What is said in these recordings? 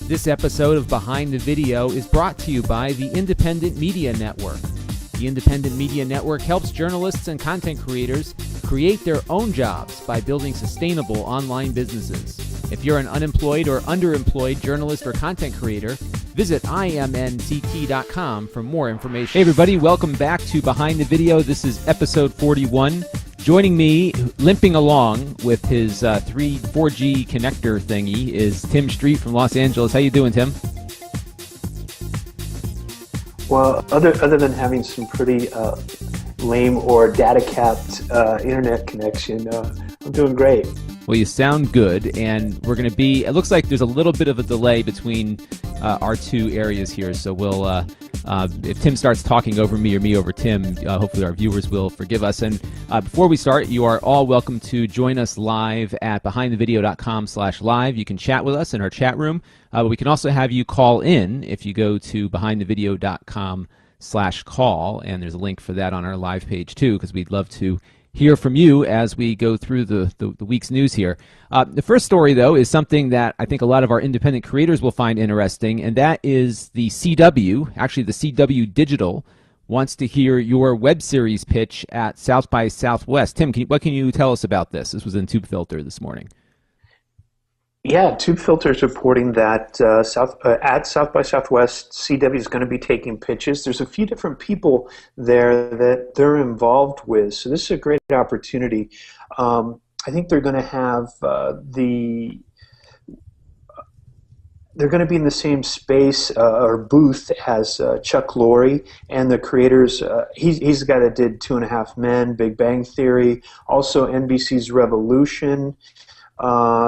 This episode of Behind the Video is brought to you by the Independent Media Network. The Independent Media Network helps journalists and content creators create their own jobs by building sustainable online businesses. If you're an unemployed or underemployed journalist or content creator, visit imnct.com for more information. Hey everybody, welcome back to Behind the Video. This is episode 41. Joining me, limping along with his 4G connector thingy, is Tim Street from Los Angeles. How you doing, Tim? Well, other than having some pretty lame or data-capped internet connection, I'm doing great. Well, you sound good, and we're going to be, it looks like there's a little bit of a delay between our two areas here, so we'll, if Tim starts talking over me or me over Tim, hopefully our viewers will forgive us. And before we start, you are all welcome to join us live at behindthevideo.com/live. You can chat with us in our chat room, but we can also have you call in if you go to behindthevideo.com/call, and there's a link for that on our live page too, because we'd love to hear from you as we go through the week's news here. The first story, though, is something that I think a lot of our independent creators will find interesting, and that is the CW, actually the CW Digital, wants to hear your web series pitch at South by Southwest. Tim, what can you tell us about this? This was in TubeFilter this morning. Yeah, TubeFilter is reporting that at South by Southwest, CW is going to be taking pitches. There's a few different people there that they're involved with, so this is a great opportunity. I think they're going to have they're going to be in the same space or booth as Chuck Lorre and the creators. He's the guy that did 2.5 Men, Big Bang Theory, also NBC's Revolution.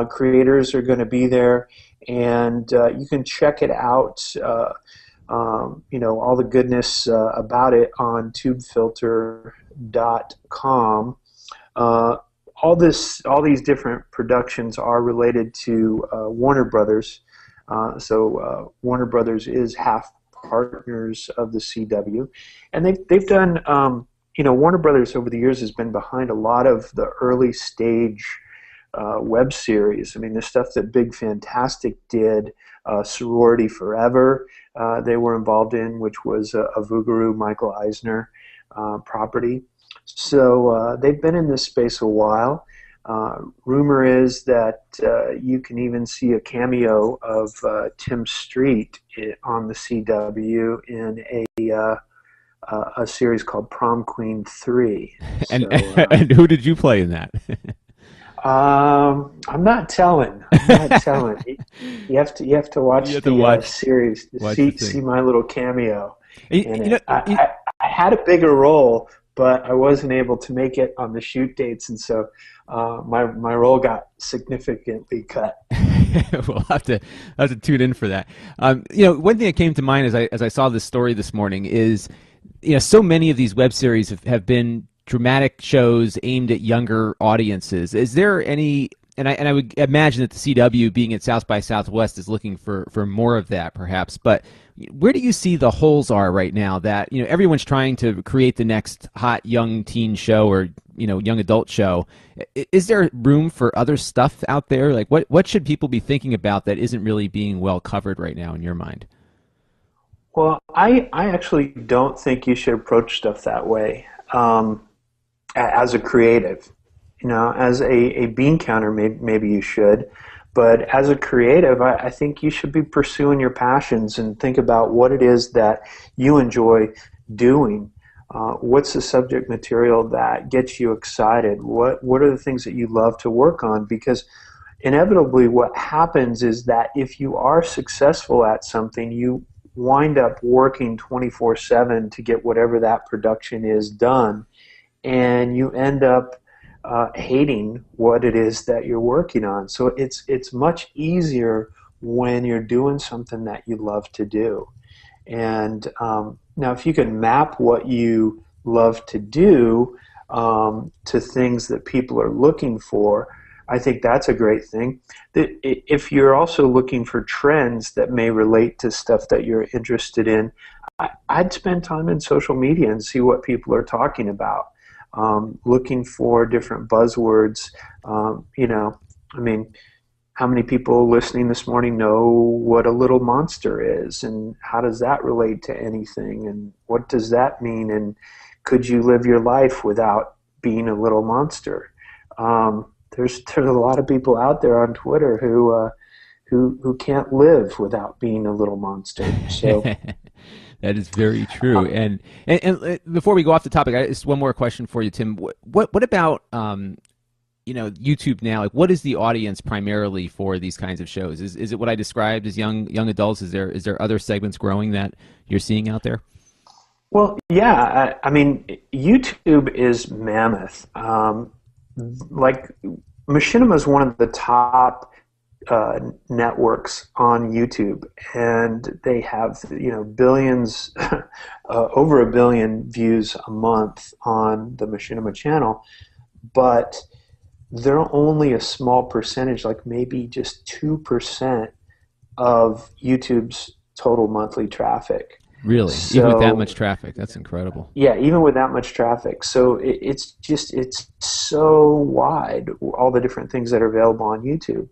Creators are going to be there, and you can check it out, all the goodness about it on tubefilter.com. All these different productions are related to Warner Brothers. So Warner Brothers is half partners of the CW, and they've done, Warner Brothers over the years has been behind a lot of the early stage web series. I mean, the stuff that Big Fantastic did, Sorority Forever, they were involved in, which was a Vugaru Michael Eisner property. So they've been in this space a while. Rumor is that you can even see a cameo of Tim Street on the CW in a series called Prom Queen 3. And who did you play in that? I'm not telling. You have to watch the series to see my little cameo. I had a bigger role, but I wasn't able to make it on the shoot dates, and so my role got significantly cut. We'll have to tune in for that. One thing that came to mind as I saw this story this morning is, so many of these web series have been dramatic shows aimed at younger audiences. Is there any, and I would imagine that the CW being at South by Southwest is looking for more of that perhaps, but where do you see the holes are right now that, everyone's trying to create the next hot young teen show or, young adult show? Is there room for other stuff out there? Like what should people be thinking about that isn't really being well covered right now in your mind? Well, I actually don't think you should approach stuff that way. As a creative, as a bean counter, maybe you should, but as a creative, I think you should be pursuing your passions and think about what it is that you enjoy doing. What's the subject material that gets you excited? What are the things that you love to work on? Because inevitably what happens is that if you are successful at something, you wind up working 24/7 to get whatever that production is done. And you end up hating what it is that you're working on. So it's much easier when you're doing something that you love to do. And now if you can map what you love to do to things that people are looking for, I think that's a great thing. If you're also looking for trends that may relate to stuff that you're interested in, I'd spend time in social media and see what people are talking about. Looking for different buzzwords. how many people listening this morning know what a little monster is, and how does that relate to anything, and what does that mean, and could you live your life without being a little monster? There's a lot of people out there on Twitter who can't live without being a little monster. So that is very true. And before we go off the topic, just one more question for you, Tim. What about YouTube now? Like, what is the audience primarily for these kinds of shows? Is it what I described as young adults? Is there other segments growing that you're seeing out there? Well, yeah. I mean, YouTube is mammoth. Like, Machinima is one of the top networks on YouTube, and they have billions, over 1 billion views a month on the Machinima channel, but they're only a small percentage, like maybe just 2% of YouTube's total monthly traffic. Really? So, even with that much traffic? That's incredible. Yeah, even with that much traffic. So it's so wide, all the different things that are available on YouTube.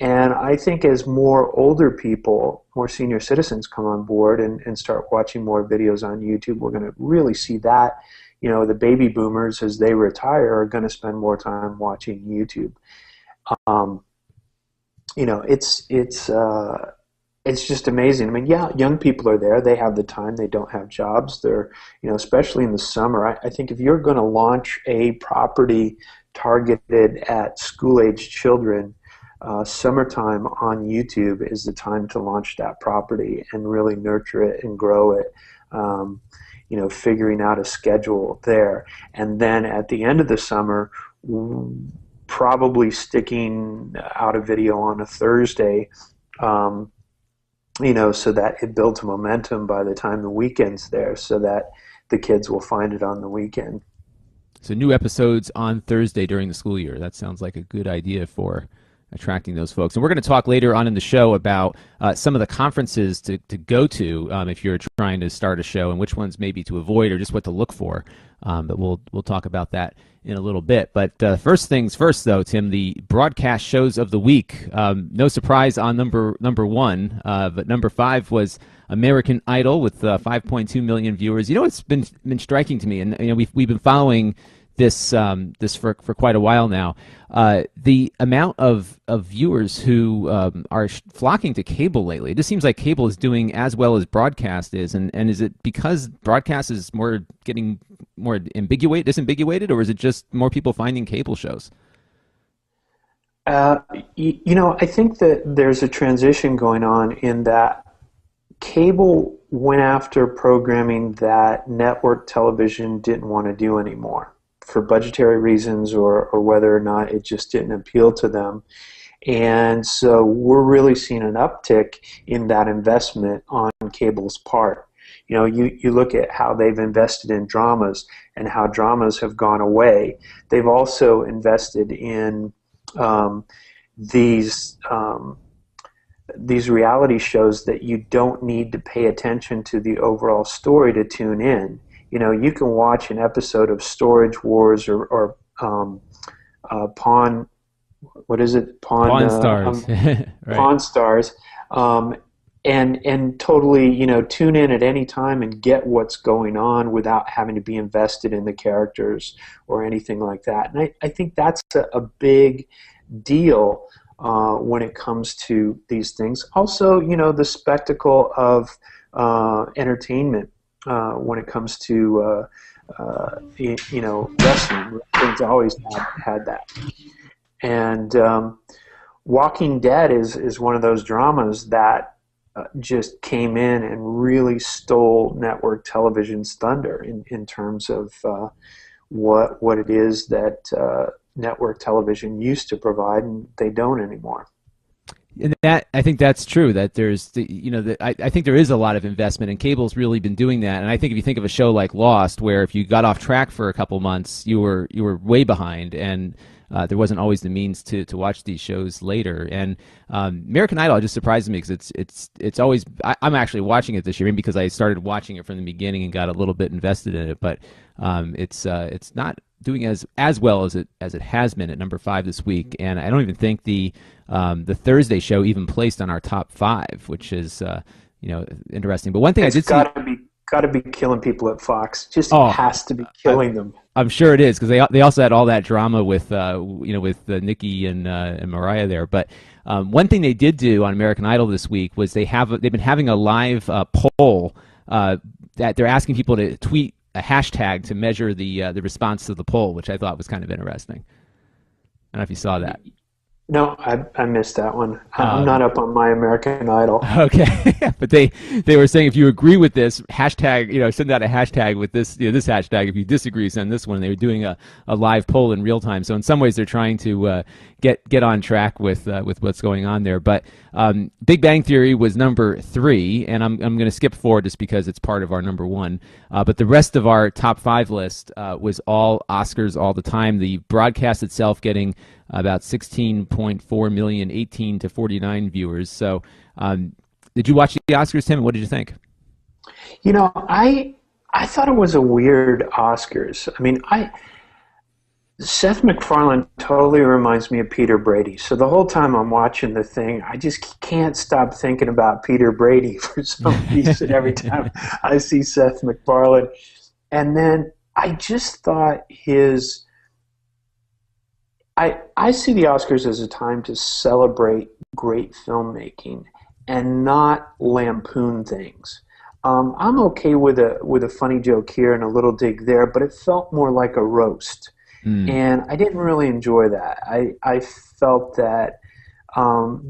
And I think as more older people, more senior citizens come on board and start watching more videos on YouTube, we're going to really see that, the baby boomers, as they retire, are going to spend more time watching YouTube. It's just amazing. I mean, yeah, young people are there. They have the time. They don't have jobs. They're, especially in the summer. I think if you're going to launch a property targeted at school-age children, summertime on YouTube is the time to launch that property and really nurture it and grow it. Figuring out a schedule there. And then at the end of the summer, probably sticking out a video on a Thursday, so that it builds momentum by the time the weekend's there, so that the kids will find it on the weekend. So new episodes on Thursday during the school year. That sounds like a good idea for attracting those folks. And we're going to talk later on in the show about some of the conferences to go to if you're trying to start a show, and which ones maybe to avoid or just what to look for. But we'll talk about that in a little bit. But first things first, though, Tim, the broadcast shows of the week. No surprise on number one, but number 5 was American Idol with 5.2 million viewers. It's been striking to me, and we've been following this for quite a while now. The amount of viewers who are flocking to cable lately, it just seems like cable is doing as well as broadcast is. And is it because broadcast is getting more disambiguated, or is it just more people finding cable shows? I think that there's a transition going on in that cable went after programming that network television didn't want to do anymore, for budgetary reasons or whether or not it just didn't appeal to them. And so we're really seeing an uptick in that investment on cable's part. You look at how they've invested in dramas and how dramas have gone away. They've also invested in these reality shows that you don't need to pay attention to the overall story to tune in. You can watch an episode of Storage Wars or Pawn. What is it? Pawn Stars. Right. Pawn Stars, and totally tune in at any time and get what's going on without having to be invested in the characters or anything like that. And I think that's a big deal when it comes to these things. Also, the spectacle of entertainment. When it comes to wrestling, things always had that. And Walking Dead is one of those dramas that just came in and really stole network television's thunder in terms of what it is that network television used to provide, and they don't anymore. And I think that's true. That there's, I think there is a lot of investment, and cable's really been doing that. And I think if you think of a show like Lost, where if you got off track for a couple months, you were way behind. And there wasn't always the means to watch these shows later. And American Idol just surprises me because it's always I'm actually watching it this year, maybe because I started watching it from the beginning and got a little bit invested in it, but it's not doing as well as it has been at number 5 this week. And I don't even think the Thursday show even placed on our top 5, which is interesting. But one thing I did see. Got to be killing people at Fox. Just has to be killing them. I'm sure it is, because they also had all that drama with Nikki and Mariah there. But one thing they did do on American Idol this week was they've been having a live poll that they're asking people to tweet a hashtag to measure the response to the poll, which I thought was kind of interesting. I don't know if you saw that. No, I missed that one. I'm not up on my American Idol. Okay, but they were saying if you agree with this hashtag, send out a hashtag with this this hashtag. If you disagree, send this one. They were doing a live poll in real time. So in some ways, they're trying to get on track with what's going on there. But Big Bang Theory was number 3, and I'm going to skip forward just because it's part of our number 1. But the rest of our top 5 list was all Oscars all the time. The broadcast itself getting about 16.4 million 18 to 49 viewers. So did you watch the Oscars, Tim? What did you think? I thought it was a weird Oscars. I mean, Seth MacFarlane totally reminds me of Peter Brady. So the whole time I'm watching the thing, I just can't stop thinking about Peter Brady for some reason every time I see Seth MacFarlane. And then I just thought I see the Oscars as a time to celebrate great filmmaking and not lampoon things. I'm okay with a funny joke here and a little dig there, but it felt more like a roast. And I didn't really enjoy that. I felt that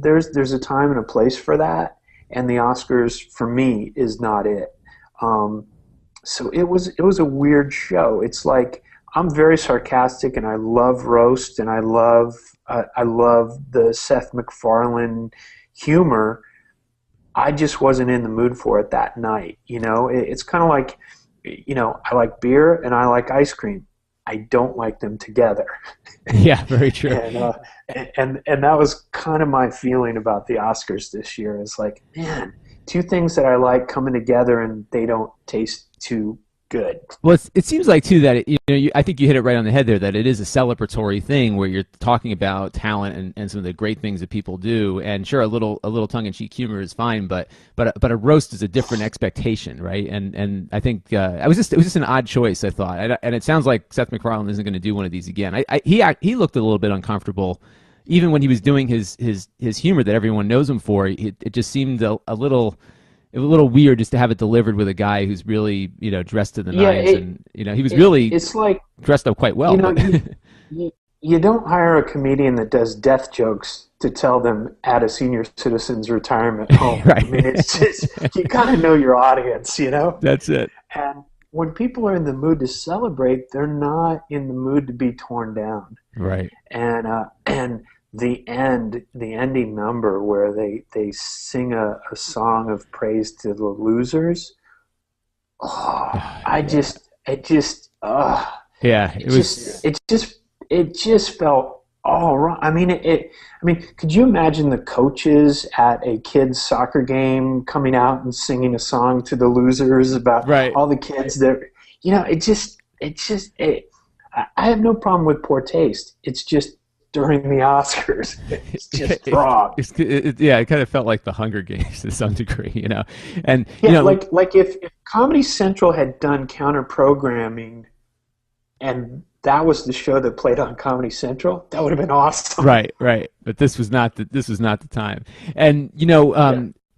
there's a time and a place for that, and the Oscars for me is not it. So it was a weird show. It's like I'm very sarcastic, and I love roast, and I love the Seth MacFarlane humor. I just wasn't in the mood for it that night. It's kind of like, I like beer and I like ice cream. I don't like them together. Yeah, very true. and that was kind of my feeling about the Oscars this year. It's like, man, two things that I like coming together and they don't taste too good. Well, it seems like too that I think you hit it right on the head there, that it is a celebratory thing where you're talking about talent and some of the great things that people do. And sure, a little tongue-in-cheek humor is fine, but a roast is a different expectation, right? And I think it was just an odd choice, I thought. And it sounds like Seth MacFarlane isn't going to do one of these again. He looked a little bit uncomfortable, even when he was doing his humor that everyone knows him for. It just seemed a little weird just to have it delivered with a guy who's really, dressed to the nines, and he was really it's like dressed up quite well. You don't hire a comedian that does death jokes to tell them at a senior citizen's retirement home. Right. I mean, it's just, you gotta know your audience, That's it. And when people are in the mood to celebrate, they're not in the mood to be torn down. Right. And the ending number where they sing a song of praise to the losers. It just felt all wrong. I mean, could you imagine the coaches at a kid's soccer game coming out and singing a song to the losers about all the kids that, I have no problem with poor taste. It's just during the Oscars, it's just wrong. It kind of felt like the Hunger Games to some degree, And like if Comedy Central had done counter programming, and that was the show that played on Comedy Central, that would have been awesome. Right. But this was not the time. And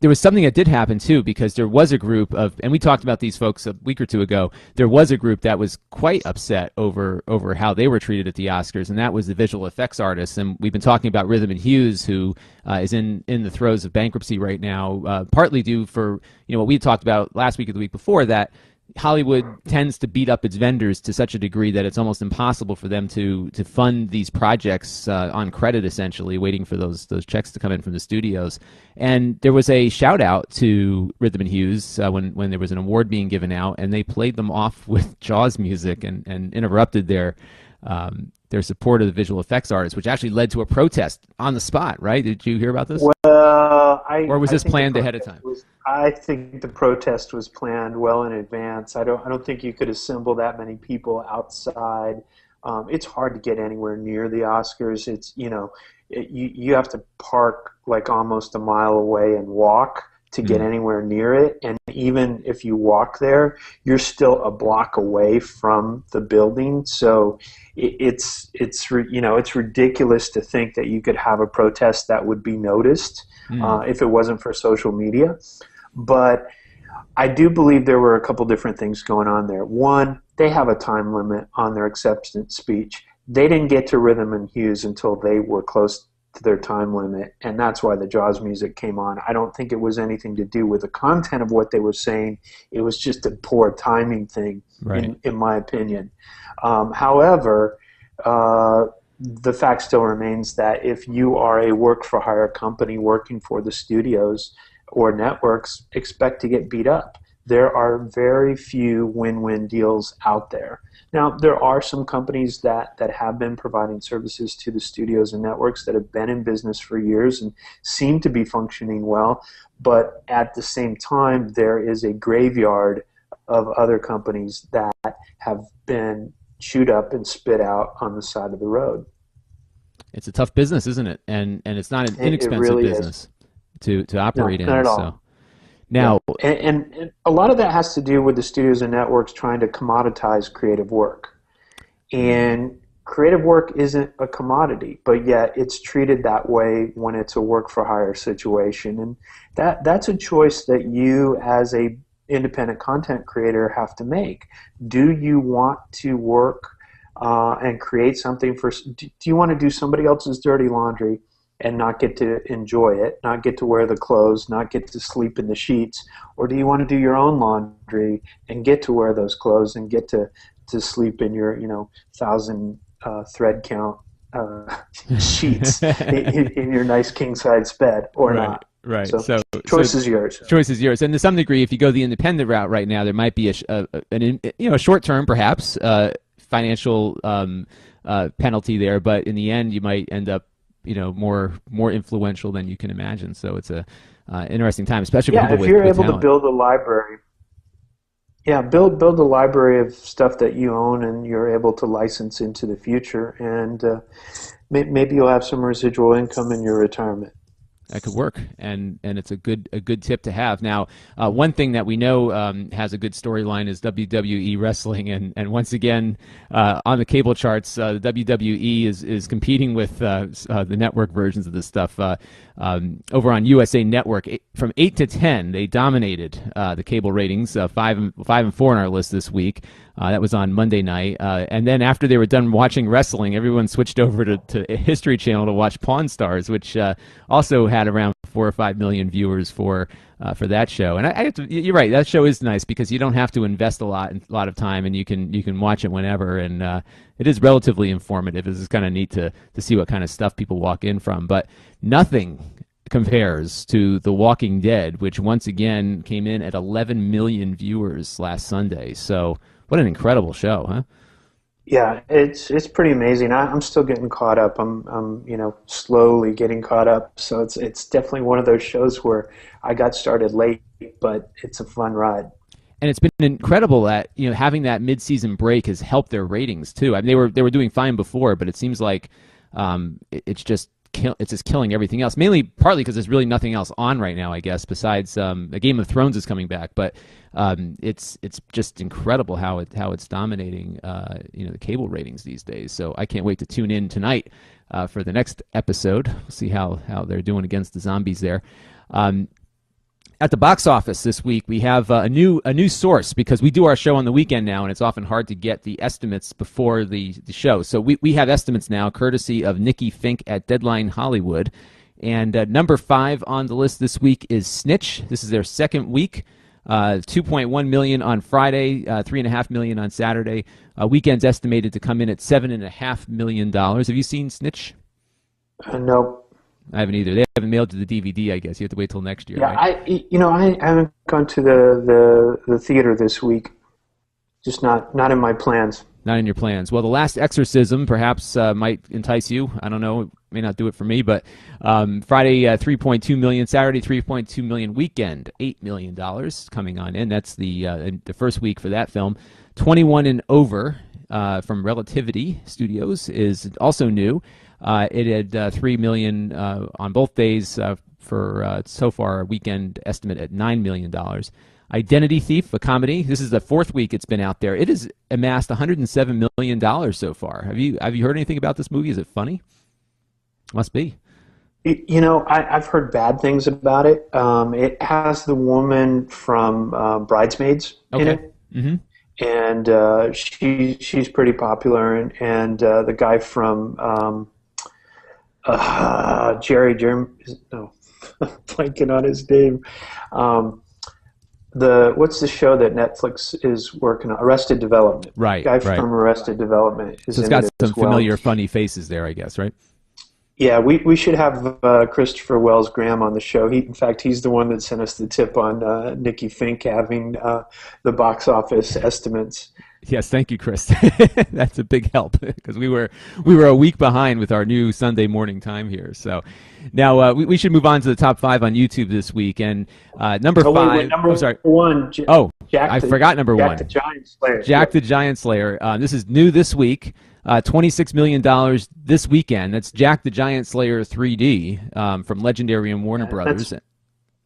there was something that did happen too, because there was a group of, and we talked about these folks a week or two ago. There was a group that was quite upset over how they were treated at the Oscars, and that was the visual effects artists. And we've been talking about Rhythm and Hughes, who is in the throes of bankruptcy right now, partly due for what we talked about last week or the week before, that Hollywood tends to beat up its vendors to such a degree that it's almost impossible for them to fund these projects on credit, essentially, waiting for those checks to come in from the studios. And there was a shout out to Rhythm and Hughes when there was an award being given out, and they played them off with Jaws music and interrupted their their support of the visual effects artists, which actually led to a protest on the spot, right? Did you hear about this? Well, or was I this think planned ahead of time? I think the protest was planned well in advance. I don't think you could assemble that many people outside. It's hard to get anywhere near the Oscars. It's, you have to park like almost a mile away and walk to get anywhere near it. And even if you walk there, you're still a block away from the building. So it's ridiculous to think that you could have a protest that would be noticed if it wasn't for social media. But I do believe there were a couple different things going on there. One, they have a time limit on their acceptance speech. They didn't get to Rhythm and Hues until they were close to their time limit, and that's why the Jaws music came on. I don't think it was anything to do with the content of what they were saying. It was just a poor timing thing, in my opinion. However, the fact still remains that if you are a work-for-hire company working for the studios or networks, expect to get beat up. There are very few win-win deals out there. Now, there are some companies that have been providing services to the studios and networks that have been in business for years and seem to be functioning well, but at the same time, there is a graveyard of other companies that have been chewed up and spit out on the side of the road. It's a tough business, isn't it? And it's not an inexpensive really business to operate in. Not at all. So. Now, and a lot of that has to do with the studios and networks trying to commoditize creative work. And creative work isn't a commodity, but yet it's treated that way when it's a work-for-hire situation. And that's a choice that you as a independent content creator have to make. Do you want to work and create something do you want to do somebody else's dirty laundry and not get to enjoy it, not get to wear the clothes, not get to sleep in the sheets? Or do you want to do your own laundry and get to wear those clothes and get to sleep in your 1,000 thread count sheets in your nice king-size bed or not? Right. So choice is yours. Choice is yours. And to some degree, if you go the independent route right now, there might be a short-term, perhaps, financial penalty there, but in the end, you might end up more influential than you can imagine. So it's a interesting time, especially for people if you're able talent. to build a library. Yeah, build a library of stuff that you own and you're able to license into the future, and maybe you'll have some residual income in your retirement. That could work, and it's a good tip to have. Now, one thing that we know has a good storyline is WWE wrestling, and once again on the cable charts, the WWE is competing with the network versions of this stuff. Over on USA Network, from 8 to 10, they dominated the cable ratings. 5 and 4 on our list this week. That was on Monday night, and then after they were done watching wrestling, everyone switched over to History Channel to watch Pawn Stars, which also had around 4 or 5 million viewers for that show. And you're right, that show is nice because you don't have to invest a lot of time, and you can watch it whenever, and it is relatively informative. It's kind of neat to see what kind of stuff people walk in from, but nothing compares to The Walking Dead, which once again came in at 11 million viewers last Sunday. So what an incredible show, huh? Yeah, it's pretty amazing. I'm still getting caught up. I'm slowly getting caught up. So it's definitely one of those shows where I got started late, but it's a fun ride. And it's been incredible that having that mid-season break has helped their ratings too. I mean, they were doing fine before, but it seems like it's just killing everything else. Partly because there's really nothing else on right now, I guess, besides the Game of Thrones is coming back. But it's just incredible how it's dominating the cable ratings these days. So I can't wait to tune in tonight for the next episode. We'll see how they're doing against the zombies there. At the box office this week, we have a new source because we do our show on the weekend now, and it's often hard to get the estimates before the show. So we have estimates now, courtesy of Nikki Fink at Deadline Hollywood. And number 5 on the list this week is Snitch. This is their second week. 2.1 million on Friday, 3.5 million on Saturday. Weekend's estimated to come in at $7.5 million. Have you seen Snitch? No. I haven't either. They haven't mailed you the DVD, I guess. You have to wait till next year. Yeah, right? I haven't gone to the theater this week. Just not in my plans. Not in your plans. Well, The Last Exorcism perhaps might entice you. I don't know. It may not do it for me, but Friday 3.2 million, Saturday 3.2 million, weekend $8 million coming on in. That's the first week for that film. 21 and over from Relativity Studios is also new. It had 3 million on both days for so far a weekend estimate at $9 million. Identity Thief, a comedy. This is the fourth week it's been out there. It has amassed $107 million so far. Have you heard anything about this movie? Is it funny? Must be. You know, I've heard bad things about it. It has the woman from Bridesmaids in it. Mm-hmm. And she's pretty popular. And the guy from Jerry, no, I'm blanking on his name. What's the show that Netflix is working on? Arrested Development. Right. Guy from Arrested Development is so it's got some familiar, funny faces there, I guess, right? Yeah, we should have Christopher Wells Graham on the show. In fact, he's the one that sent us the tip on Nikki Fink having the box office estimates. Yes, thank you, Chris. That's a big help because we were a week behind with our new Sunday morning time here. So now we should move on to the top 5 on YouTube this week. And number 5. Number one. I forgot number 1. Jack the Giant Slayer. Jack the Giant Slayer. This is new this week. $26 million this weekend. That's Jack the Giant Slayer 3D from Legendary and Warner Brothers.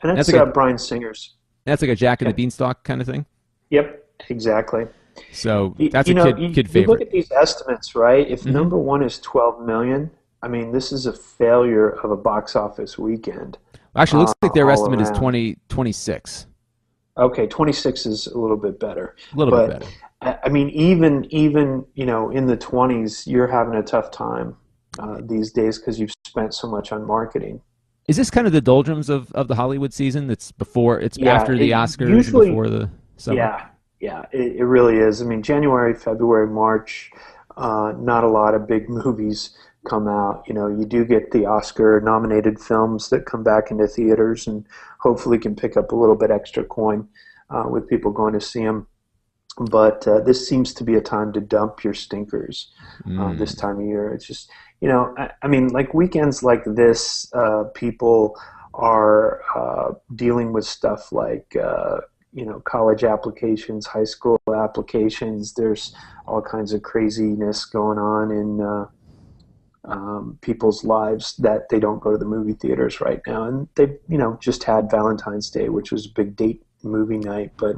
That's like Bryan Singer's. That's like a Jack and the Beanstalk kind of thing? Yep, exactly. So that's a kid favorite. You look at these estimates, right? If number 1 is 12 million, I mean, this is a failure of a box office weekend. Actually, it looks like their estimate is 26. Okay, 26 is a little bit better. A little bit better. I mean, even you know, in the 20s, you're having a tough time these days because you've spent so much on marketing. Is this kind of the doldrums of the Hollywood season? It's after the Oscars, usually, and before the summer? Yeah, it really is. I mean, January, February, March, not a lot of big movies come out. You know, you do get the Oscar-nominated films that come back into theaters and hopefully can pick up a little bit extra coin with people going to see them. But this seems to be a time to dump your stinkers this time of year. It's just, you know, I mean, like weekends like this, people are dealing with stuff like, you know, college applications, high school applications. There's all kinds of craziness going on in people's lives that they don't go to the movie theaters right now. And they, you know, just had Valentine's Day, which was a big date movie night. But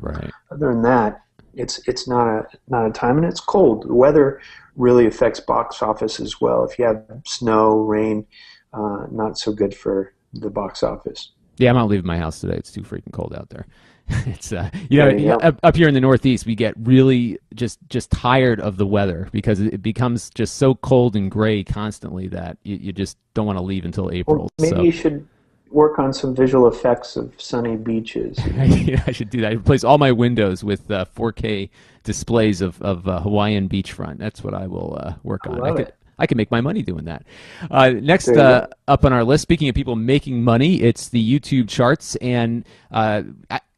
other than that, it's not a time, and it's cold. The weather really affects box office as well. If you have snow, rain, not so good for the box office. Yeah, I'm not leaving my house today. It's too freaking cold out there. It's up here in the Northeast, we get really just tired of the weather because it becomes just so cold and gray constantly that you just don't want to leave until April. Well, maybe you should work on some visual effects of sunny beaches. I should do that. I replace all my windows with 4K displays of Hawaiian beachfront. That's what I will work on. I can make my money doing that. Next up on our list, speaking of people making money, it's the YouTube charts. And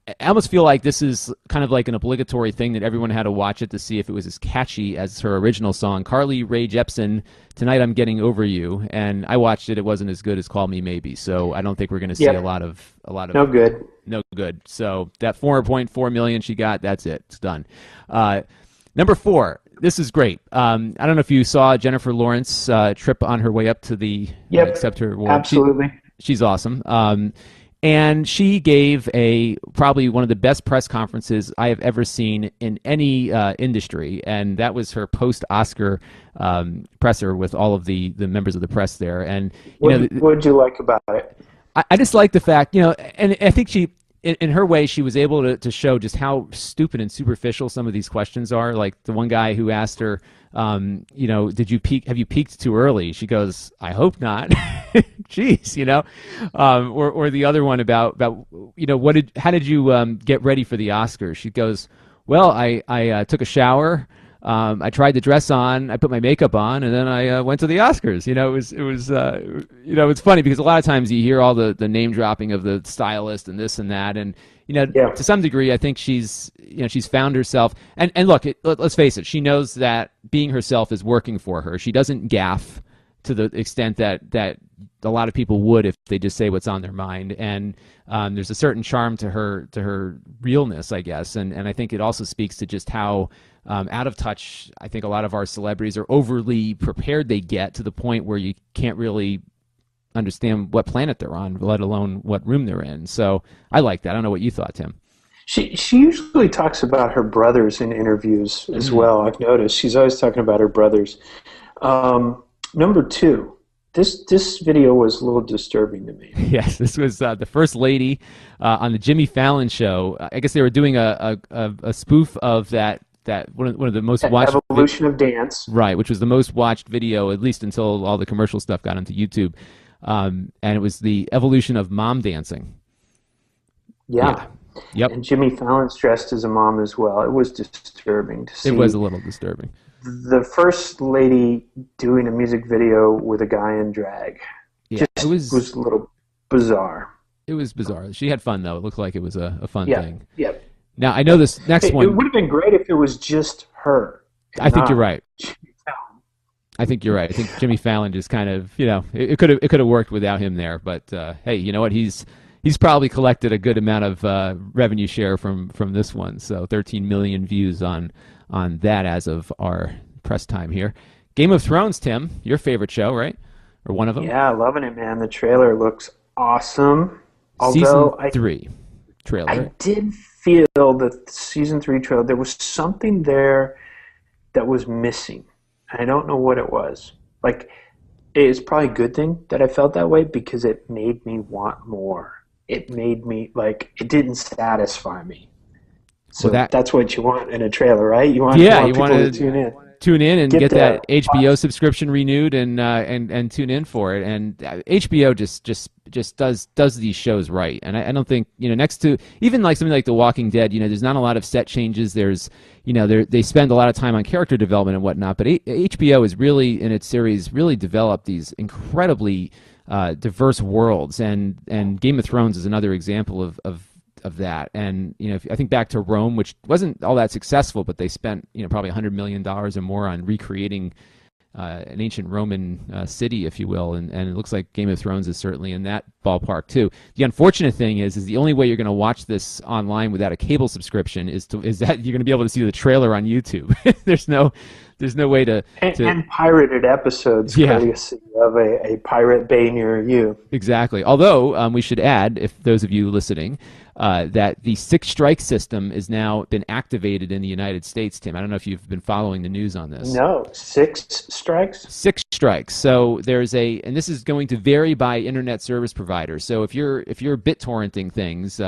I almost feel like this is kind of like an obligatory thing that everyone had to watch it to see if it was as catchy as her original song. Carly Rae Jepsen, Tonight I'm Getting Over You. And I watched it. It wasn't as good as Call Me Maybe. So I don't think we're going to see a lot of no good. No good. So that 4.4 million she got, that's it. It's done. Number 4. This is great. I don't know if you saw Jennifer Lawrence trip on her way up to the Accept Her Award. Absolutely. She's awesome. And she gave probably one of the best press conferences I have ever seen in any industry, and that was her post-Oscar presser with all of the members of the press there. And what did you like about it? I just like the fact, you know, and I think she, in her way, she was able to show just how stupid and superficial some of these questions are. Like the one guy who asked her, you know, have you peaked too early? She goes, I hope not. Jeez, you know, or the other one about, you know, how did you get ready for the Oscars? She goes, well, I took a shower. I tried the dress on, I put my makeup on, and then I went to the Oscars. You know, it was you know, it's funny because a lot of times you hear all the name dropping of the stylist and this and that, and Yeah. to some degree, I think she's found herself. And look, let's face it, she knows that being herself is working for her. She doesn't gaffe to the extent that a lot of people would if they just say what's on their mind. And there's a certain charm to her realness, I guess. And I think it also speaks to just how out of touch I think a lot of our celebrities are overly prepared they get, to the point where you can't really understand what planet they're on, let alone what room they're in. So I like that. I don't know what you thought, Tim. She usually talks about her brothers in interviews as well. I've noticed she's always talking about her brothers. Number two, this video was a little disturbing to me. Yes, this was the first lady on the Jimmy Fallon show. I guess they were doing a spoof of that one of the most watched Evolution of Dance, right, which was the most watched video, at least until all the commercial stuff got onto YouTube. And it was the evolution of mom dancing. Yeah. Yep. And Jimmy Fallon's dressed as a mom as well. It was disturbing to see. It was a little disturbing. The first lady doing a music video with a guy in drag. Yeah, It was a little bizarre. It was bizarre. She had fun, though. It looked like it was a fun thing. Yep. Now, I know this next one. It would have been great if it was just her. I think you're right. Jimmy Fallon. I think you're right. I think Jimmy Fallon just kind of, it could have worked without him there. But hey, you know what? He's probably collected a good amount of revenue share from this one. So 13 million views on that as of our press time here. Game of Thrones, Tim, your favorite show, right? Or one of them? Yeah, loving it, man. The trailer looks awesome. Season 3 trailer. I did feel that the season 3 trailer, there was something there that was missing. I don't know what it was. Like, it's probably a good thing that I felt that way, because it made me want more. It made me, it didn't satisfy me. So that's what you want in a trailer, right? You want people to tune in. Tune in and get that HBO subscription renewed and tune in for it. And HBO just does these shows right. And I don't think, next to even like something like The Walking Dead, there's not a lot of set changes. There's, they spend a lot of time on character development and whatnot. But HBO is really, in its series, really developed these incredibly diverse worlds. And Game of Thrones is another example of that. And I think back to Rome, which wasn't all that successful, but they spent probably $100 million or more on recreating an ancient Roman city, if you will, and it looks like Game of Thrones is certainly in that ballpark too. The unfortunate thing is the only way you're going to watch this online without a cable subscription is that you're going to be able to see the trailer on YouTube. There's no way to and pirated episodes, courtesy of a Pirate Bay near you. Exactly. Although we should add, if those of you listening, that the 6 strike system has now been activated in the United States, Tim. I don't know if you've been following the news on this. No, 6 strikes? 6 strikes. So there's and this is going to vary by internet service provider. So if you're BitTorrenting things,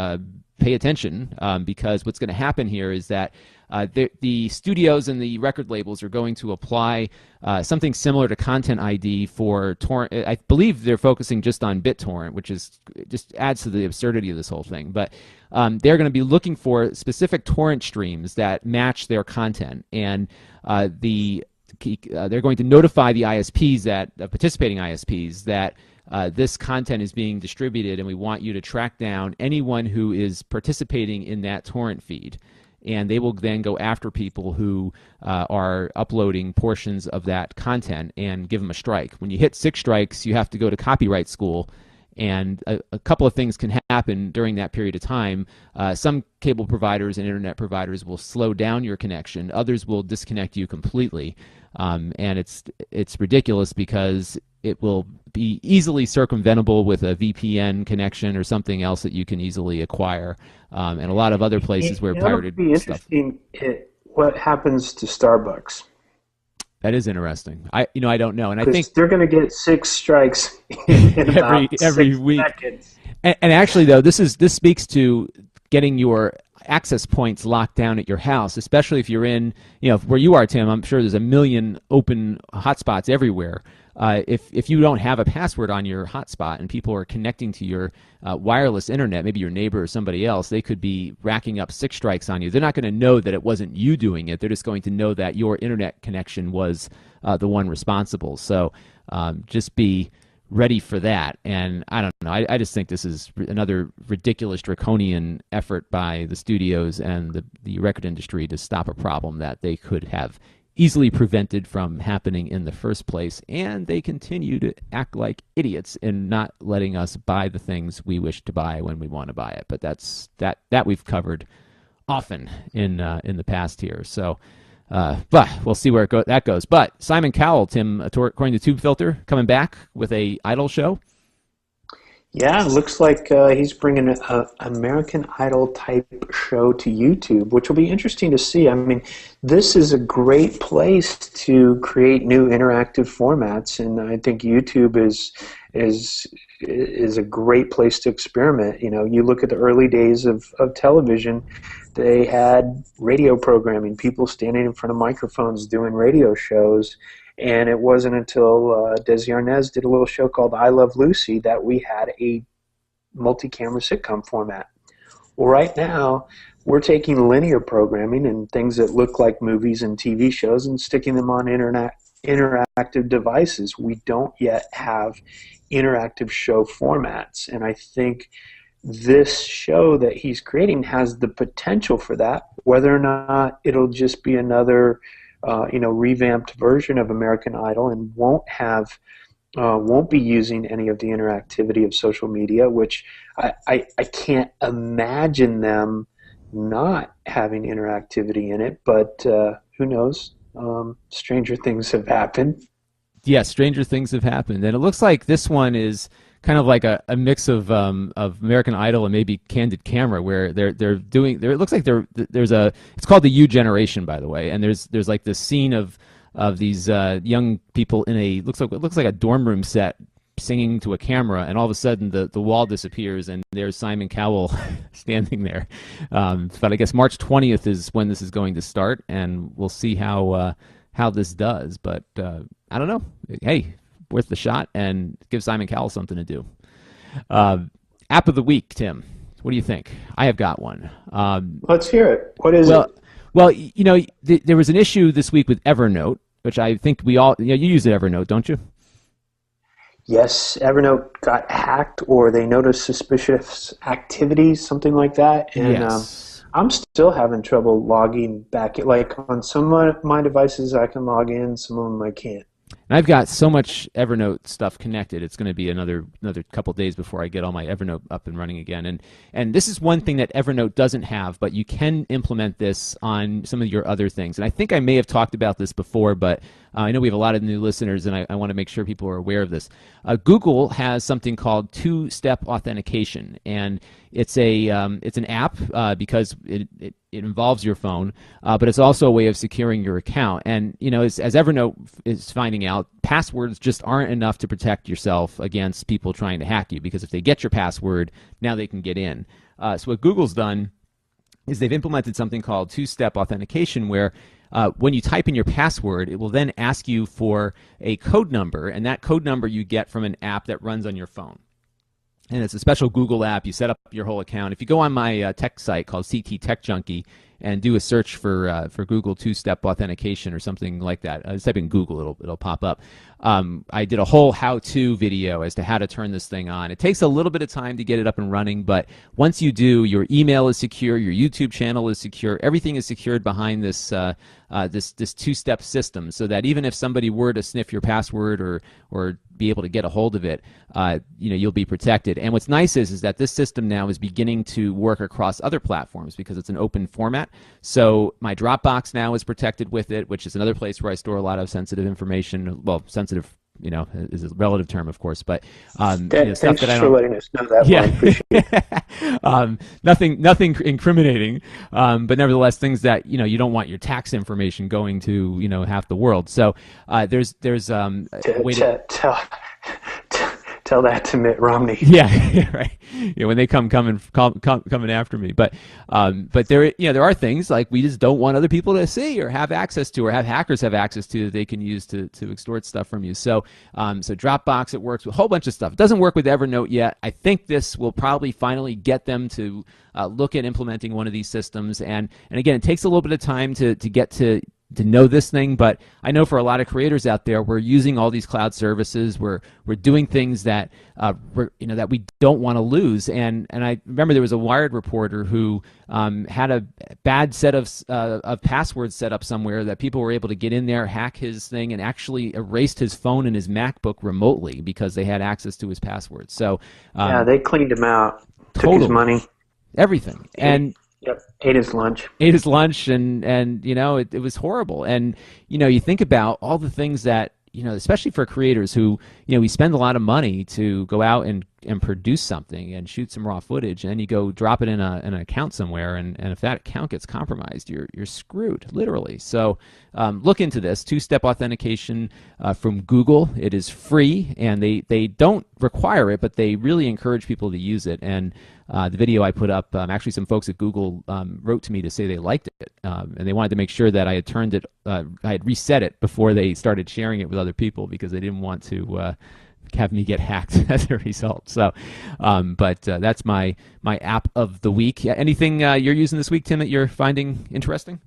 pay attention, because what's going to happen here is that the studios and the record labels are going to apply something similar to Content ID for torrent. I believe they're focusing just on BitTorrent, which just adds to the absurdity of this whole thing. But they're going to be looking for specific torrent streams that match their content, and they're going to notify the ISPs participating ISPs that this content is being distributed, and we want you to track down anyone who is participating in that torrent feed. And they will then go after people who are uploading portions of that content and give them a strike. When you hit 6 strikes, you have to go to copyright school, and a couple of things can happen during that period of time. Some cable providers and internet providers will slow down your connection. Others will disconnect you completely. And it's ridiculous, because it will be easily circumventable with a VPN connection or something else that you can easily acquire, and a lot of other places where pirated be stuff. Interesting what happens to Starbucks. That is interesting. I don't know, and I think they're going to get 6 strikes in every week. Seconds. And actually, though, this speaks to getting your access points locked down at your house, especially if you're in, where you are, Tim. I'm sure there's a million open hotspots everywhere. If you don't have a password on your hotspot and people are connecting to your wireless internet, maybe your neighbor or somebody else, they could be racking up 6 strikes on you. They're not going to know that it wasn't you doing it. They're just going to know that your internet connection was the one responsible. So just be ready for that. And I don't know. I just think this is another ridiculous draconian effort by the studios and the record industry to stop a problem that they could have easily prevented from happening in the first place. And they continue to act like idiots in not letting us buy the things we wish to buy when we want to buy it. But that we've covered often in the past here. So. But we'll see where that goes. But Simon Cowell, Tim, according to TubeFilter, coming back with a Idol show. Yeah, it looks like he's bringing an American Idol type show to YouTube, which will be interesting to see. I mean, this is a great place to create new interactive formats, and I think YouTube is a great place to experiment. You know, you look at the early days of television, they had radio programming, people standing in front of microphones doing radio shows, and it wasn't until Desi Arnaz did a little show called I Love Lucy that we had a multi-camera sitcom format. Well, right now, we're taking linear programming and things that look like movies and TV shows and sticking them on interactive devices. We don't yet have interactive show formats, and I think this show that he's creating has the potential for that. Whether or not it'll just be another revamped version of American Idol and won't be using any of the interactivity of social media, which I can't imagine them not having interactivity in it, but who knows? Stranger things have happened. Yeah, stranger things have happened, and it looks like this one is kind of like a mix of American Idol and maybe Candid Camera, where they're doing there. It looks like it's called the U Generation, by the way, and there's like this scene of these young people in it looks like a dorm room set singing to a camera, and all of a sudden the wall disappears and there's Simon Cowell standing there. But I guess March 20th is when this is going to start, and we'll see how this does. But I don't know. Hey, worth the shot, and give Simon Cowell something to do. App of the week, Tim. What do you think? I have got one. Let's hear it. What is it? Well, you know, there was an issue this week with Evernote, which I think we all, you use Evernote, don't you? Yes, Evernote got hacked, or they noticed suspicious activities, something like that. And yes. I'm still having trouble logging back. Like on some of my devices, I can log in, some of them I can't. And I've got so much Evernote stuff connected. It's going to be another couple days before I get all my Evernote up and running again. And this is one thing that Evernote doesn't have, but you can implement this on some of your other things. And I think I may have talked about this before, but I know we have a lot of new listeners, and I want to make sure people are aware of this. Google has something called two-step authentication, and it's an app because it involves your phone, but it's also a way of securing your account. And you know, as Evernote is finding out, passwords just aren't enough to protect yourself against people trying to hack you, because if they get your password, now they can get in. So what Google's done is they've implemented something called two-step authentication, where when you type in your password, it will then ask you for a code number, and that code number you get from an app that runs on your phone. And it's a special Google app. You set up your whole account. If you go on my tech site called CT Tech Junkie and do a search for Google two-step authentication or something like that, just type in Google, it'll pop up. I did a whole how-to video as to how to turn this thing on. It takes a little bit of time to get it up and running, but once you do, your email is secure, your YouTube channel is secure, everything is secured behind this this two-step system, so that even if somebody were to sniff your password or be able to get a hold of it, you'll be protected. And what's nice is that this system now is beginning to work across other platforms because it's an open format. So my Dropbox now is protected with it, which is another place where I store a lot of sensitive information. Well, sensitive, is a relative term, of course, but stuff thanks that I don't. for letting us know that. Yeah, Well, nothing incriminating, but nevertheless, things that you don't want your tax information going to half the world. So there's a way to tell that to Mitt Romney. Yeah, right. When they coming after me, but there are things like we just don't want other people to see or have access to, or have hackers have access to, that they can use to extort stuff from you. So Dropbox, it works with a whole bunch of stuff. It doesn't work with Evernote yet. I think this will probably finally get them to look at implementing one of these systems. And again, it takes a little bit of time to get to know this thing, but I know for a lot of creators out there, we're using all these cloud services. We're doing things that that we don't want to lose. And I remember there was a Wired reporter who had a bad set of passwords set up somewhere that people were able to get in there, hack his thing, and actually erased his phone and his MacBook remotely because they had access to his passwords. So yeah, they cleaned him out, totally, took his money, everything, and yep, ate his lunch. And it was horrible. And you think about all the things that especially for creators who we spend a lot of money to go out and produce something and shoot some raw footage, and then you go drop it in an account somewhere, and if that account gets compromised, you're screwed, literally. So look into this two-step authentication from Google. It is free, and they don't require it, but they really encourage people to use it. And the video I put up, actually some folks at Google wrote to me to say they liked it, and they wanted to make sure that I had turned it, I had reset it before they started sharing it with other people, because they didn't want to have me get hacked as a result. So, but that's my app of the week. Anything you're using this week, Tim, that you're finding interesting?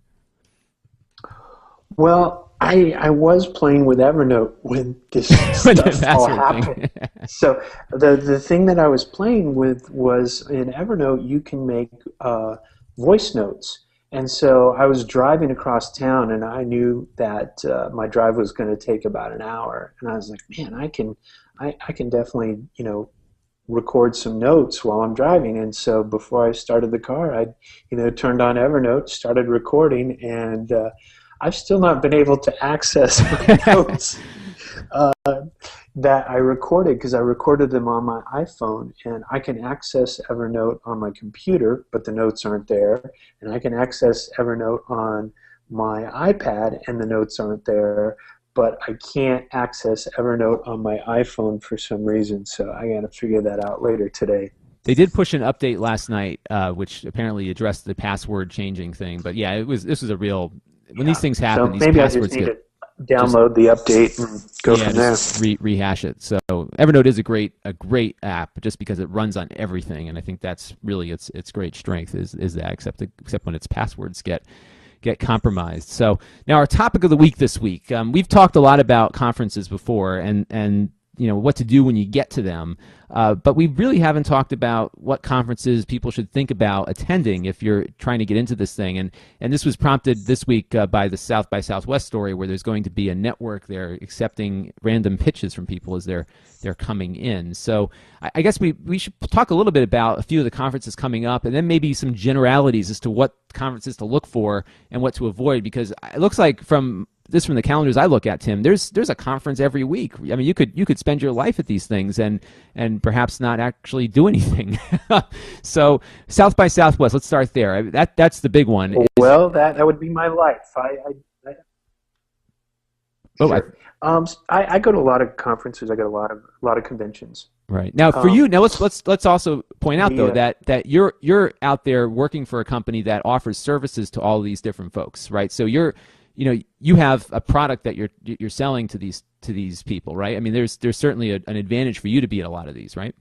Well, I was playing with Evernote when this stuff all happened. So the thing that I was playing with was, in Evernote you can make voice notes. And so I was driving across town, and I knew that my drive was going to take about an hour. And I was like, man, I can definitely record some notes while I'm driving. And so before I started the car, I turned on Evernote, started recording, and I've still not been able to access my notes that I recorded, because I recorded them on my iPhone, and I can access Evernote on my computer, but the notes aren't there. And I can access Evernote on my iPad, and the notes aren't there. But I can't access Evernote on my iPhone for some reason, so I got to figure that out later today. They did push an update last night, which apparently addressed the password changing thing. But yeah, this was a real, when these things happen, so these maybe passwords I just need to download the update and go from there. Rehash it. So Evernote is a great app, just because it runs on everything, and I think that's really its great strength is that, except when its passwords get compromised. So now our topic of the week this week, we've talked a lot about conferences before, and what to do when you get to them, but we really haven't talked about what conferences people should think about attending if you're trying to get into this thing. And this was prompted this week by the South by Southwest story, where there's going to be a network there accepting random pitches from people as they're coming in. So I guess we should talk a little bit about a few of the conferences coming up, and then maybe some generalities as to what conferences to look for and what to avoid, because it looks like from the calendars I look at, Tim, there's a conference every week. I mean, you could spend your life at these things and perhaps not actually do anything. So South by Southwest, let's start there. That's the big one. Well, that would be my life. I go to a lot of conferences. I go to a lot of conventions. Right. Now for you, let's also point out though that you're out there working for a company that offers services to all these different folks, right? So you have a product that you're selling to these people, right? I mean, there's certainly an advantage for you to be at a lot of these, right?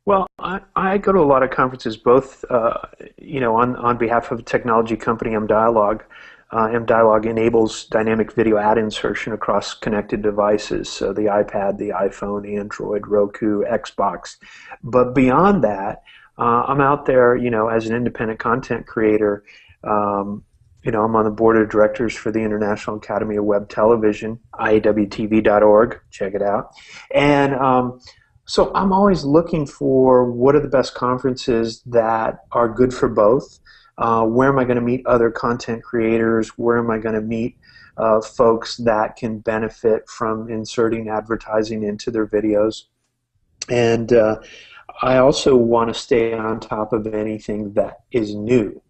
Well, I go to a lot of conferences, both on behalf of a technology company, mDialog. mDialog enables dynamic video ad insertion across connected devices, so the iPad, the iPhone, Android, Roku, Xbox. But beyond that, I'm out there, as an independent content creator. I'm on the board of directors for the International Academy of Web Television, iawtv.org. Check it out. And so I'm always looking for what are the best conferences that are good for both. Where am I going to meet other content creators? Where am I going to meet folks that can benefit from inserting advertising into their videos? And I also want to stay on top of anything that is new.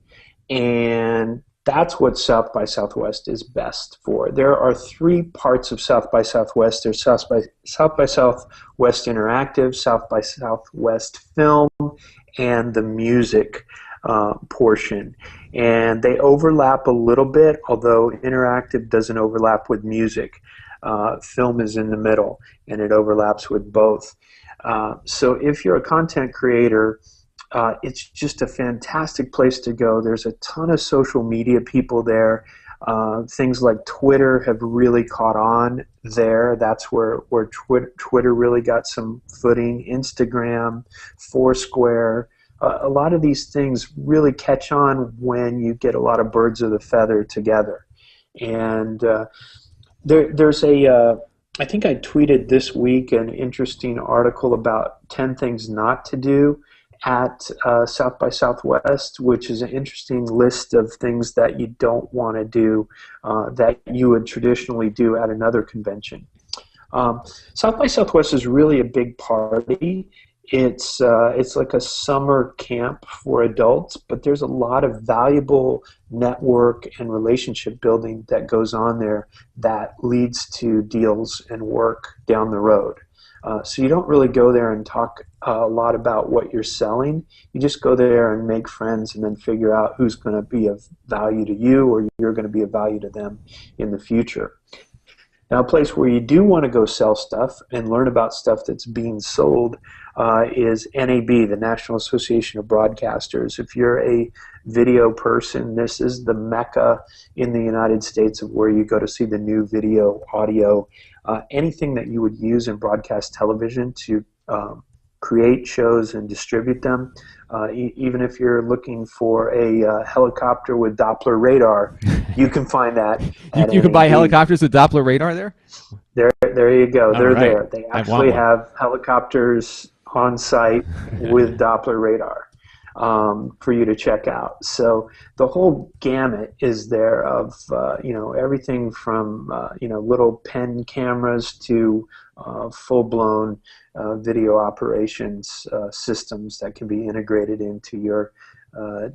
And that's what South by Southwest is best for. There are three parts of South by Southwest. There's South by Southwest Interactive, South by Southwest Film, and the music portion. And they overlap a little bit, although interactive doesn't overlap with music. Film is in the middle, and it overlaps with both. So if you're a content creator It's just a fantastic place to go. There's a ton of social media people there. Things like Twitter have really caught on there. That's where Twitter really got some footing. Instagram, Foursquare. A lot of these things really catch on when you get a lot of birds of the feather together. And there's I think I tweeted this week an interesting article about 10 things not to do at South by Southwest, which is an interesting list of things that you don't want to do that you would traditionally do at another convention. South by Southwest is really a big party. It's like a summer camp for adults, but there's a lot of valuable network and relationship building that goes on there that leads to deals and work down the road. So you don't really go there and talk a lot about what you're selling. You just go there and make friends and then figure out who's going to be of value to you or you're going to be of value to them in the future. Now, a place where you do want to go sell stuff and learn about stuff that's being sold is NAB, the National Association of Broadcasters. If you're a video person, this is the mecca in the United States of where you go to see the new video, audio, anything that you would use in broadcast television to create shows and distribute them. Even if you're looking for a helicopter with Doppler radar, you can find that. You can buy helicopters with Doppler radar there? There you go. They're right. there. They actually have helicopters on site with Doppler radar for you to check out. So the whole gamut is there of everything from little pen cameras to full-blown video operations systems that can be integrated into your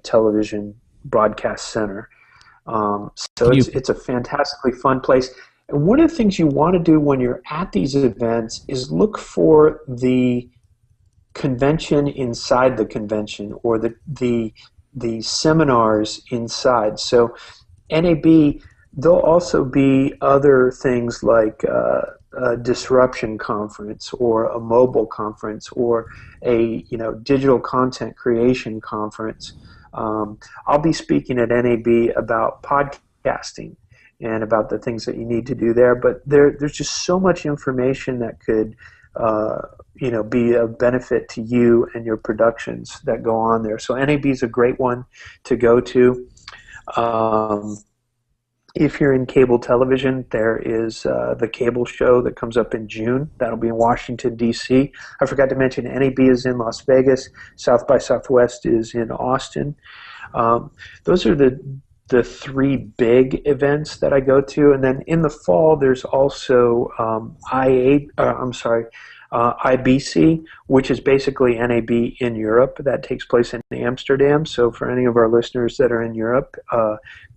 television broadcast center. It's a fantastically fun place. And one of the things you want to do when you're at these events is look for the convention inside the convention, or the seminars inside. So NAB, there'll also be other things like a disruption conference or a mobile conference or a digital content creation conference. I'll be speaking at NAB about podcasting and about the things that you need to do there, but there's just so much information that could be a benefit to you and your productions that go on there. So NAB is a great one to go to. If you're in cable television, there is the cable show that comes up in June. That'll be in Washington, D.C. I forgot to mention NAB is in Las Vegas. South by Southwest is in Austin. Those are the three big events that I go to. And then in the fall, there's also IBC, which is basically NAB in Europe. That takes place in Amsterdam. So for any of our listeners that are in Europe,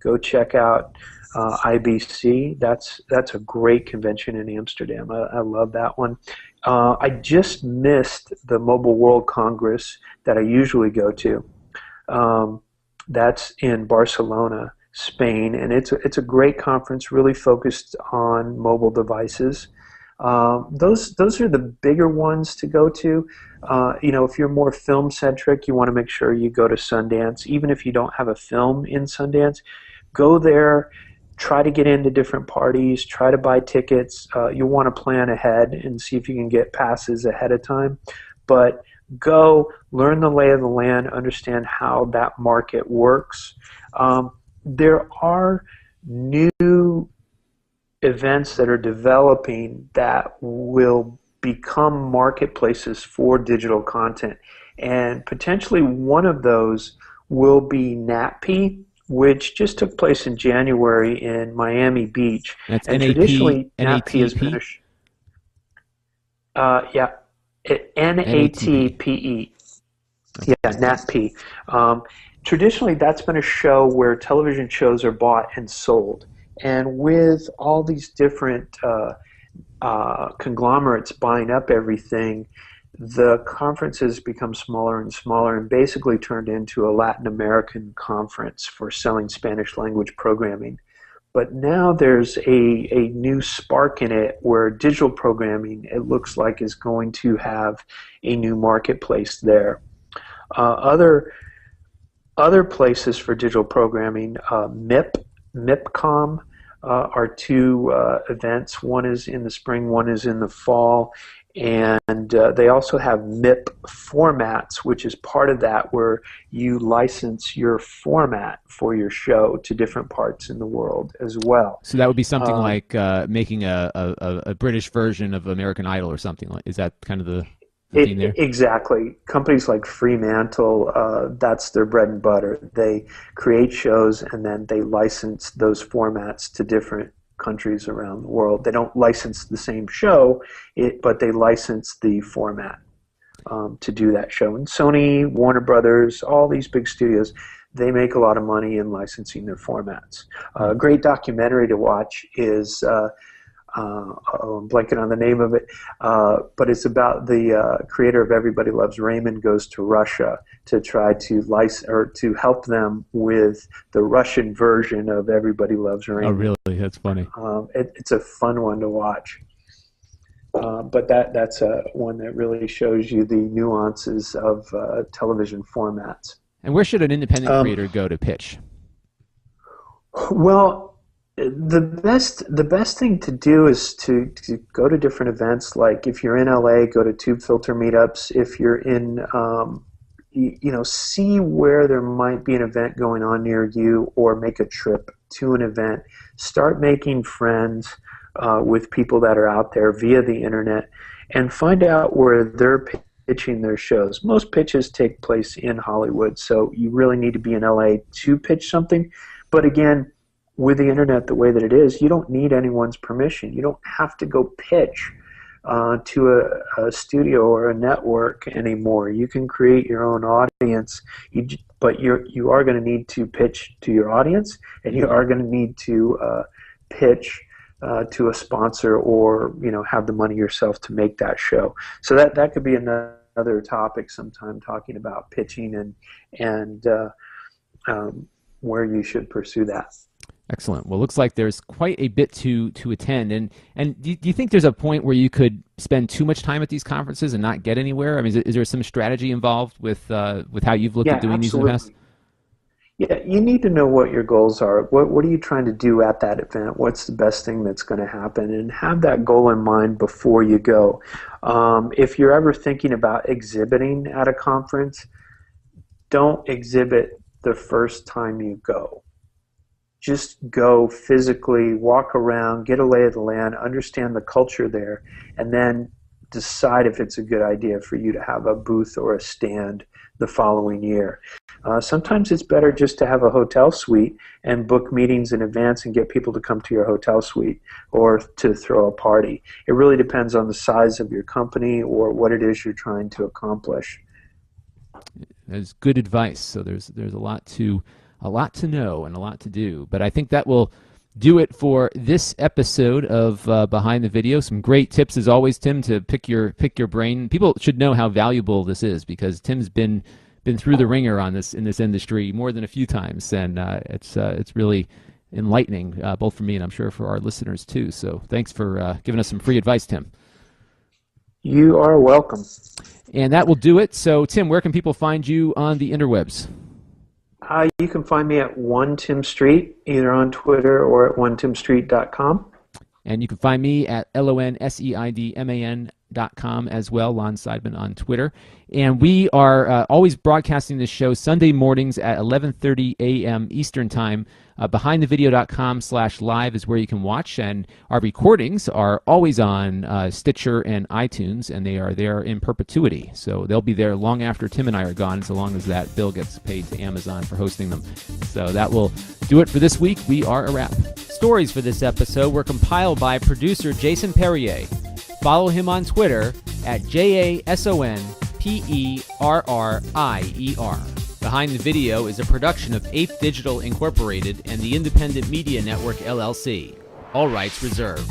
go check out IBC. That's a great convention in Amsterdam. I love that one. I just missed the Mobile World Congress that I usually go to. That's in Barcelona, Spain, and it's a great conference, really focused on mobile devices. Those are the bigger ones to go to. If you're more film centric, you want to make sure you go to Sundance. Even if you don't have a film in Sundance, go there. Try to get into different parties. Try to buy tickets. You'll want to plan ahead and see if you can get passes ahead of time. But go learn the lay of the land, understand how that market works. There are new events that are developing that will become marketplaces for digital content. And potentially one of those will be NATP, which just took place in January in Miami Beach. That's and NAP, traditionally, NATP has been NATPE. Yeah, NATP. Traditionally, that's been a show where television shows are bought and sold. And with all these different conglomerates buying up everything, the conferences become smaller and smaller and basically turned into a Latin American conference for selling Spanish language programming. But now there's a new spark in it where digital programming, it looks like, is going to have a new marketplace there. Other places for digital programming, MIPCOM, are two events. One is in the spring, one is in the fall. And they also have MIP formats, which is part of that, where you license your format for your show to different parts in the world as well. So that would be something like making a British version of American Idol or something. Is that kind of the theme there? Exactly. Companies like Fremantle, that's their bread and butter. They create shows and then they license those formats to different countries around the world. They don't license the same show, but they license the format to do that show. And Sony, Warner Brothers, all these big studios, they make a lot of money in licensing their formats. A great documentary to watch is, I'm blanking on the name of it, but it's about the creator of Everybody Loves Raymond goes to Russia to try to license or to help them with the Russian version of Everybody Loves Raymond. Oh, really? That's funny. It's a fun one to watch. But that's one that really shows you the nuances of television formats. And where should an independent creator go to pitch? Well, the best thing to do is to go to different events. Like if you're in LA, go to Tube Filter meetups. If you're in, see where there might be an event going on near you, or make a trip to an event. Start making friends with people that are out there via the internet, and find out where they're pitching their shows. Most pitches take place in Hollywood, so you really need to be in LA to pitch something. But again, with the internet the way that it is, you don't need anyone's permission. You don't have to go pitch to a studio or a network anymore. You can create your own audience, but you are going to need to pitch to your audience, and you are going to need to pitch to a sponsor, or have the money yourself to make that show. So that could be another topic sometime, talking about pitching and where you should pursue that. Excellent. Well, it looks like there's quite a bit to attend. And do you think there's a point where you could spend too much time at these conferences and not get anywhere? I mean, is there some strategy involved with how you've looked at doing absolutely. these in the past? Yeah, you need to know what your goals are. What are you trying to do at that event? What's the best thing that's going to happen? And have that goal in mind before you go. If you're ever thinking about exhibiting at a conference, don't exhibit the first time you go. Just go physically, walk around, get a lay of the land, understand the culture there, and then decide if it's a good idea for you to have a booth or a stand the following year. Sometimes it's better just to have a hotel suite and book meetings in advance and get people to come to your hotel suite, or to throw a party. It really depends on the size of your company or what it is you're trying to accomplish. That's good advice. So there's a lot to know and a lot to do. But I think that will do it for this episode of Behind the Video. Some great tips as always, Tim, to pick your brain. People should know how valuable this is, because Tim's been through the ringer on this in this industry more than a few times, and it's really enlightening, both for me and I'm sure for our listeners too. So thanks for giving us some free advice, Tim. You are welcome. And that will do it. So Tim, where can people find you on the interwebs? You can find me at One Tim Street, either on Twitter or at onetimstreet.com. And you can find me at LONSEIDMAN.com as well, Lon Seidman on Twitter. And we are always broadcasting this show Sunday mornings at 11:30 a.m. Eastern Time. BehindTheVideo.com/live is where you can watch. And our recordings are always on Stitcher and iTunes, and they are there in perpetuity. So they'll be there long after Tim and I are gone, so long as that bill gets paid to Amazon for hosting them. So that will do it for this week. We are a wrap. Stories for this episode were compiled by producer Jason Perrier. Follow him on Twitter at JASONPERRIER. Behind the Video is a production of 8th Digital Incorporated and the Independent Media Network, LLC. All rights reserved.